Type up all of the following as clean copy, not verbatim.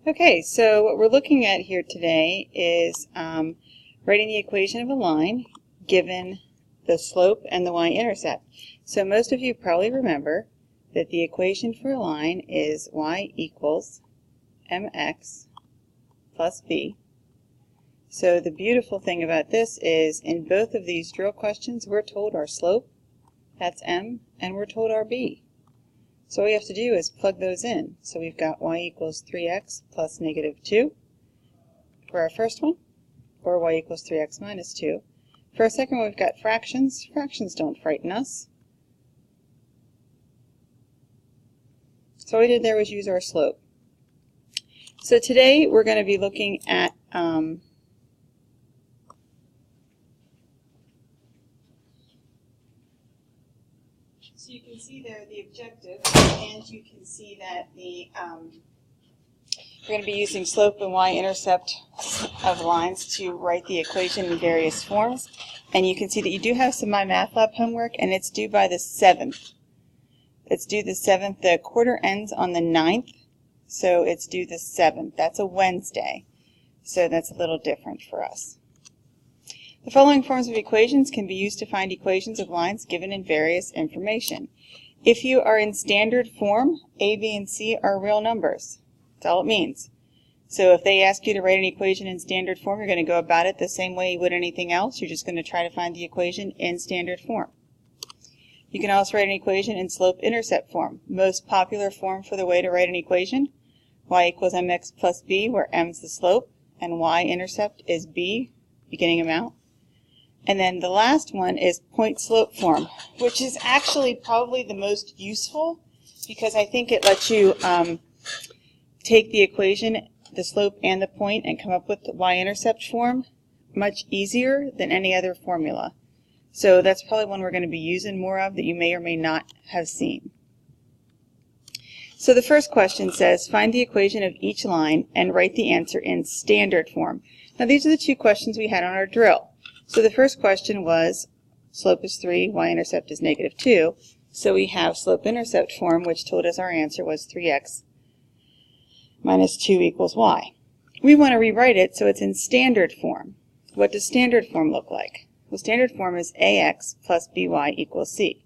Okay, so what we're looking at here today is writing the equation of a line given the slope and the y-intercept. So most of you probably remember that the equation for a line is y equals mx plus b. So the beautiful thing about this is in both of these drill questions we're told our slope, that's m, and we're told our b. So all we have to do is plug those in. So we've got y equals 3x plus negative 2 for our first one, or y equals 3x minus 2. For our second one, we've got fractions. Fractions don't frighten us. So all we did there was use our slope. So today we're going to be looking at so you can see there the objective, and you can see that the we're going to be using slope and y-intercept of lines to write the equation in various forms. And you can see that you do have some MyMathLab homework, and it's due by the 7th. It's due the 7th. The quarter ends on the 9th, so it's due the 7th. That's a Wednesday, so that's a little different for us. The following forms of equations can be used to find equations of lines given in various information. If you are in standard form, A, B, and C are real numbers. That's all it means. So if they ask you to write an equation in standard form, you're going to go about it the same way you would anything else. You're just going to try to find the equation in standard form. You can also write an equation in slope-intercept form. Most popular form for the way to write an equation, y equals mx plus b, where m is the slope and y-intercept is b, beginning amount. And then the last one is point-slope form, which is actually probably the most useful because I think it lets you take the equation, the slope and the point, and come up with the y-intercept form much easier than any other formula. So that's probably one we're going to be using more of that you may or may not have seen. So the first question says, find the equation of each line and write the answer in standard form. Now these are the two questions we had on our drill. So the first question was, slope is 3, y-intercept is negative 2. So we have slope-intercept form, which told us our answer was 3x minus 2 equals y. We want to rewrite it so it's in standard form. What does standard form look like? Well, standard form is ax plus by equals c,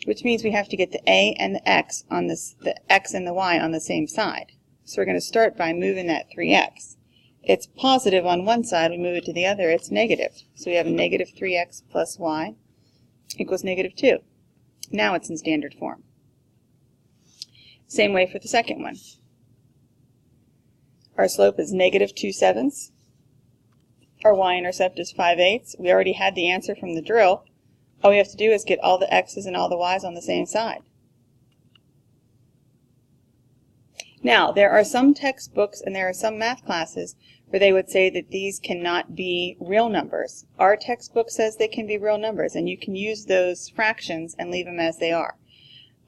which means we have to get the a and the x on this, the x and the y on the same side. So we're going to start by moving that 3x. It's positive on one side, we move it to the other, it's negative. So we have a negative 3x plus y equals negative 2. Now it's in standard form. Same way for the second one. Our slope is negative 2/7. Our y-intercept is 5/8. We already had the answer from the drill. All we have to do is get all the x's and all the y's on the same side. Now, there are some textbooks and there are some math classes where they would say that these cannot be real numbers. Our textbook says they can be real numbers, and you can use those fractions and leave them as they are.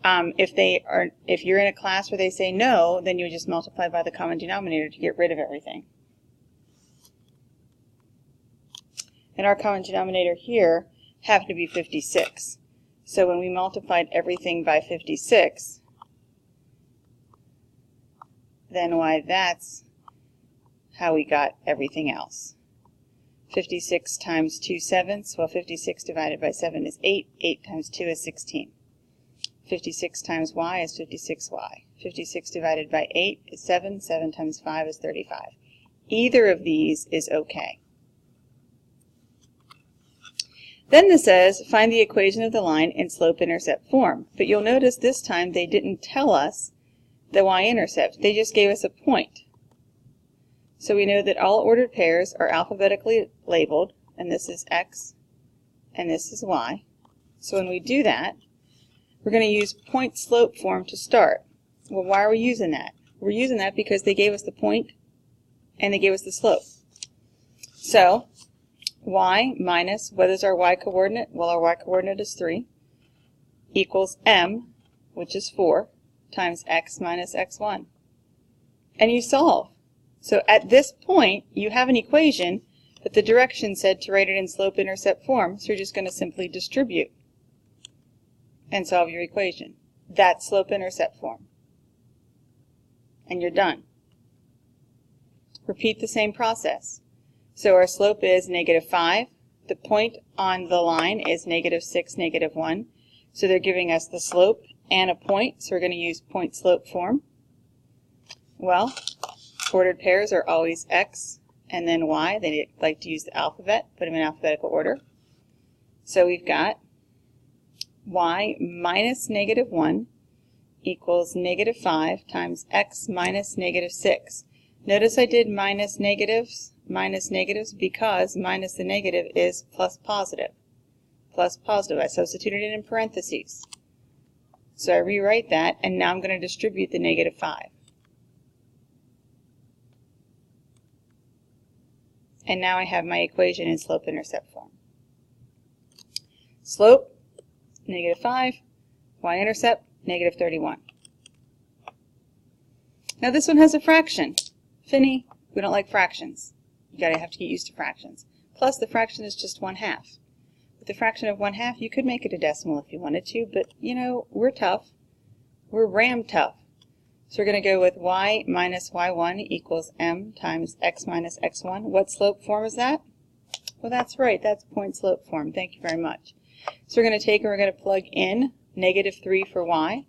If you're in a class where they say no, then you just multiply by the common denominator to get rid of everything. And our common denominator here happened to be 56. So when we multiplied everything by 56, then why that's how we got everything else. 56 times 2/7, well 56 divided by 7 is 8, 8 times 2 is 16. 56 times y is 56y. 56 divided by 8 is 7, 7 times 5 is 35. Either of these is okay. Then this says, find the equation of the line in slope-intercept form. But you'll notice this time they didn't tell us the y-intercept. They just gave us a point. So we know that all ordered pairs are alphabetically labeled, and this is x, and this is y. So when we do that, we're going to use point-slope form to start. Well, why are we using that? We're using that because they gave us the point, and they gave us the slope. So y minus, what is our y-coordinate? Well, our y-coordinate is 3, equals m, which is 4, times x minus x1. And you solve. So at this point, you have an equation, but the direction said to write it in slope-intercept form, so you're just going to simply distribute and solve your equation. That's slope-intercept form. And you're done. repeat the same process. So our slope is -5. The point on the line is -6, -1. So they're giving us the slope and a point, so we're going to use point-slope form. Well, ordered pairs are always x and then y. They like to use the alphabet, put them in alphabetical order. So we've got y minus -1 equals -5 times x minus -6. Notice I did minus negatives because minus the negative is plus positive. Plus positive. I substituted it in parentheses. So I rewrite that, and now I'm going to distribute the -5. And now I have my equation in slope-intercept form. Slope, -5, y-intercept, -31. Now this one has a fraction. Finny, we don't like fractions. You gotta have to get used to fractions. Plus the fraction is just 1/2. With the fraction of 1/2, you could make it a decimal if you wanted to, but you know, we're tough. We're ram tough. So we're going to go with y minus y1 equals m times x minus x1. What slope form is that? Well, that's right. That's point slope form. Thank you very much. So we're going to take and we're going to plug in -3 for y.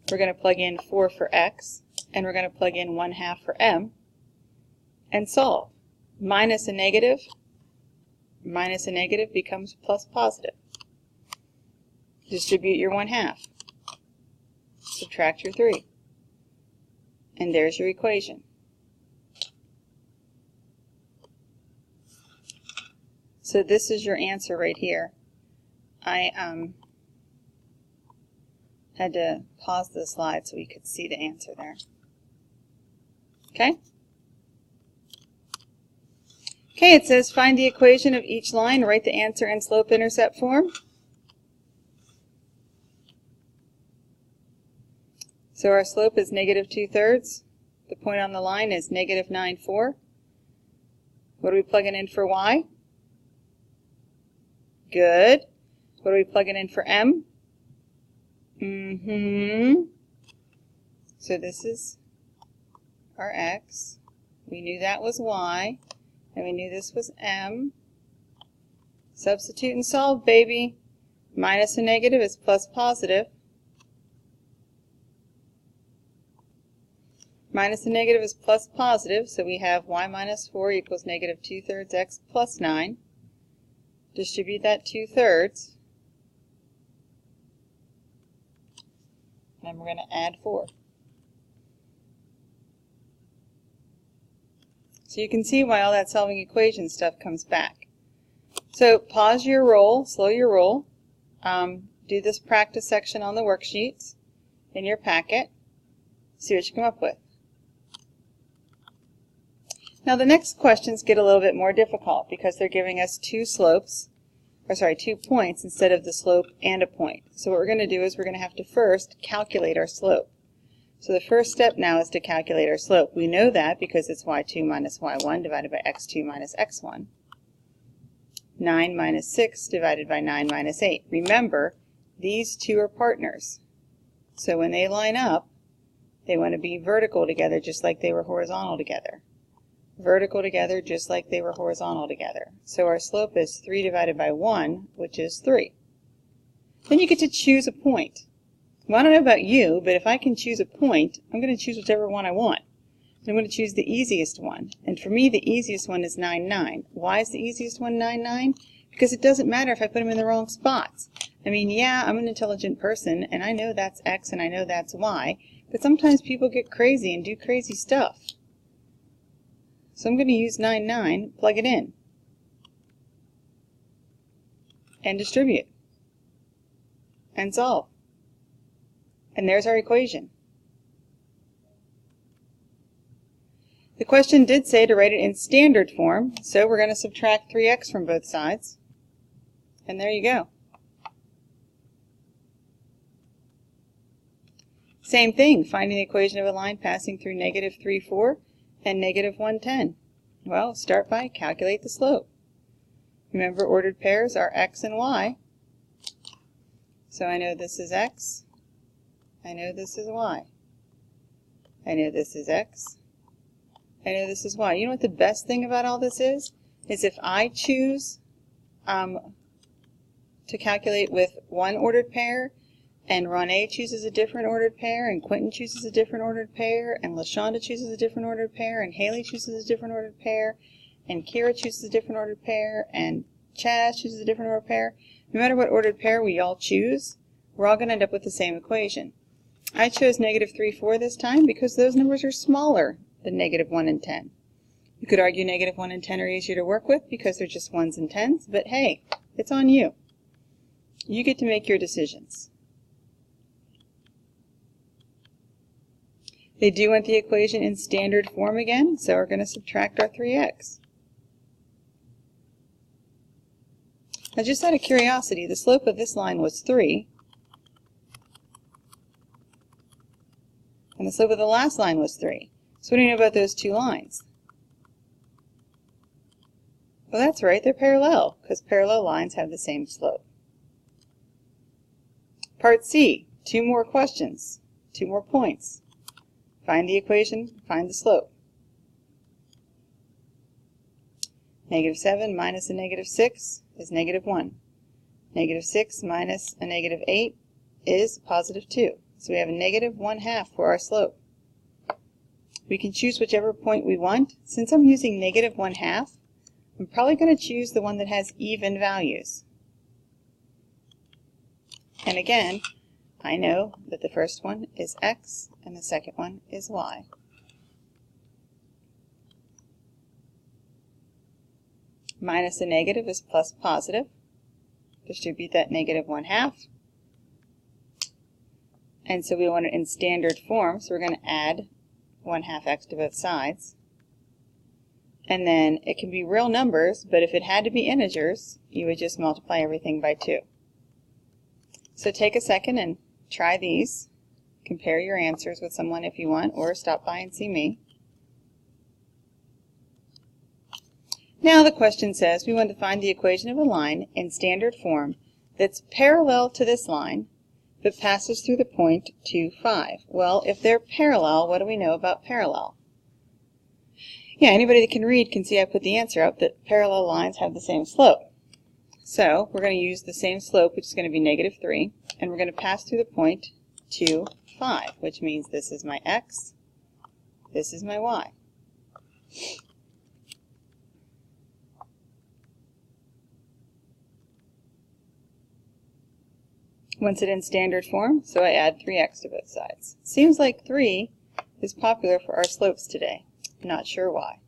We're going to plug in 4 for x. And we're going to plug in 1/2 for m. And solve. Minus a negative becomes plus positive. Distribute your 1/2. Subtract your 3. And there's your equation. So this is your answer right here. I had to pause the slide so we could see the answer there. Okay? Okay, it says find the equation of each line. Write the answer in slope-intercept form. So our slope is -2/3. The point on the line is -9,4. What are we plugging in for y? Good. What are we plugging in for m? So this is our x. We knew that was y. And we knew this was m. Substitute and solve, baby. Minus a negative is plus positive. Minus a negative is plus positive, so we have y minus 4 equals -2/3 x plus 9. Distribute that 2/3. And we're going to add 4. So you can see why all that solving equation stuff comes back. So pause your roll, slow your roll. Do this practice section on the worksheets in your packet. See what you come up with. Now the next questions get a little bit more difficult because they're giving us two points instead of the slope and a point. So what we're going to do is we're going to have to first calculate our slope. So the first step now is to calculate our slope. We know that because it's y2 minus y1 divided by x2 minus x1. 9 minus 6 divided by 9 minus 8. Remember, these two are partners. So when they line up, they want to be vertical together just like they were horizontal together. Vertical together just like they were horizontal together. So our slope is 3 divided by 1, which is 3. Then you get to choose a point. Well, I don't know about you, but if I can choose a point, I'm going to choose whichever one I want. And I'm going to choose the easiest one. And for me, the easiest one is 9, 9. Why is the easiest one 9, 9? Because it doesn't matter if I put them in the wrong spots. I mean, yeah, I'm an intelligent person, and I know that's X and I know that's Y, but sometimes people get crazy and do crazy stuff. So I'm going to use 9, 9, plug it in, and distribute, and solve. And there's our equation. The question did say to write it in standard form, so we're going to subtract 3x from both sides. And there you go. Same thing, finding the equation of a line passing through -3, 4 and -1, 10. Well, start by calculate the slope. Remember, ordered pairs are x and y. So I know this is x. I know this is y. I know this is x. I know this is y. You know what the best thing about all this is if I choose to calculate with one ordered pair, and Ronnie chooses a different ordered pair, and Quentin chooses a different ordered pair, and LaShonda chooses a different ordered pair, and Haley chooses a different ordered pair, and Kira chooses a different ordered pair, and Chaz chooses a different ordered pair. No matter what ordered pair we all choose, we're all going to end up with the same equation. I chose -3, 4 this time because those numbers are smaller than -1 and 10. You could argue -1 and 10 are easier to work with because they're just 1s and 10s, but hey, it's on you. You get to make your decisions. They do want the equation in standard form again, so we're going to subtract our 3x. Now, just out of curiosity, the slope of this line was 3, and the slope of the last line was 3. So what do you know about those two lines? Well, that's right, they're parallel, because parallel lines have the same slope. Part C, 2 more questions, 2 more points. Find the equation, find the slope. -7 minus a -6 is -1. -6 minus a -8 is +2. So we have a -1/2 for our slope. We can choose whichever point we want. Since I'm using -1/2, I'm probably going to choose the one that has even values. And again, I know that the first one is x and the second one is y. Minus a negative is plus positive. Distribute that -1/2. And so we want it in standard form, so we're going to add 1/2 x to both sides. And then it can be real numbers, but if it had to be integers, you would just multiply everything by 2. So take a second and try these. Compare your answers with someone if you want, or stop by and see me. Now the question says we want to find the equation of a line in standard form that's parallel to this line, but passes through the point 2, 5. Well, if they're parallel, what do we know about parallel? Yeah, anybody that can read can see I put the answer up that parallel lines have the same slope. So we're going to use the same slope, which is going to be -3, and we're going to pass through the point 2, 5, which means this is my x, this is my y. Once it's in standard form, so I add 3x to both sides. Seems like 3 is popular for our slopes today. Not sure why.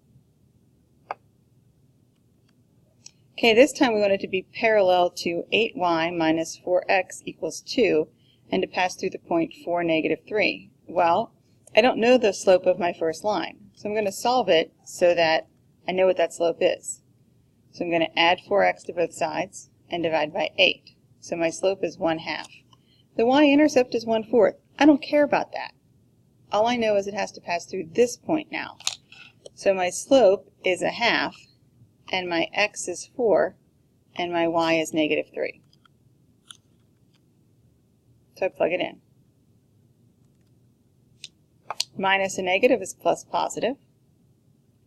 Okay, this time we want it to be parallel to 8y minus 4x equals 2, and to pass through the point 4, -3. Well, I don't know the slope of my first line, so I'm going to solve it so that I know what that slope is. So I'm going to add 4x to both sides and divide by 8. So my slope is 1/2. The y-intercept is 1/4. I don't care about that. All I know is it has to pass through this point now. So my slope is 1/2, and my x is 4, and my y is -3. So I plug it in. Minus a negative is plus positive.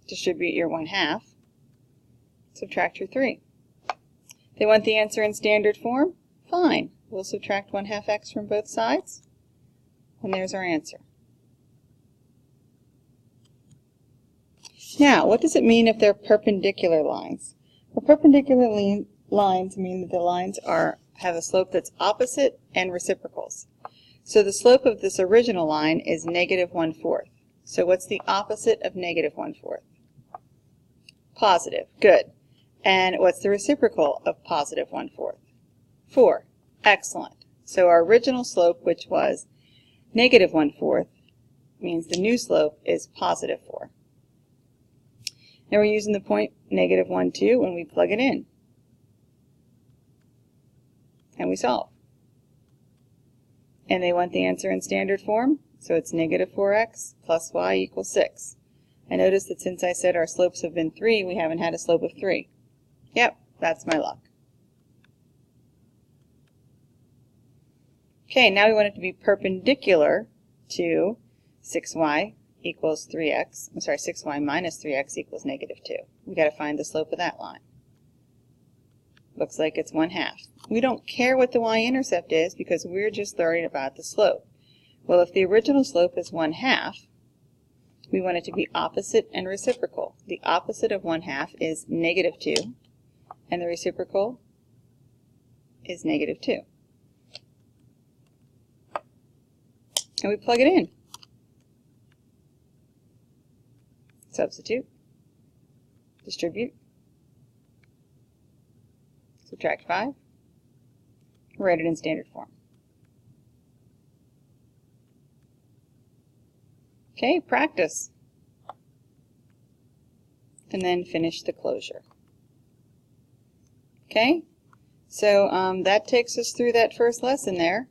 Distribute your 1/2. Subtract your 3. They want the answer in standard form? Fine. We'll subtract 1/2 x from both sides, and there's our answer. Now, what does it mean if they're perpendicular lines? Well, perpendicular lines mean that the lines have a slope that's opposite and reciprocals. So the slope of this original line is -1/4. So what's the opposite of -1/4? Positive. Good. And what's the reciprocal of +1/4? 4. Excellent. So our original slope, which was -1/4, means the new slope is +4. Now we're using the point -1, 2 when we plug it in. And we solve. And they want the answer in standard form, so it's -4x plus y equals 6. I notice that since I said our slopes have been 3, we haven't had a slope of 3. Yep, that's my luck. Okay, now we want it to be perpendicular to 6y equals 3x, I'm sorry, 6y minus 3x equals negative 2. We got to find the slope of that line. Looks like it's 1/2. We don't care what the y-intercept is because we're just learning about the slope. Well, if the original slope is 1/2, we want it to be opposite and reciprocal. The opposite of 1/2 is negative 2, and the reciprocal is negative 2. And we plug it in. Substitute, distribute, subtract 5, write it in standard form. Okay, practice. And then finish the closure. Okay, so that takes us through that first lesson there.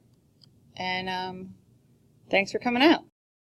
And thanks for coming out.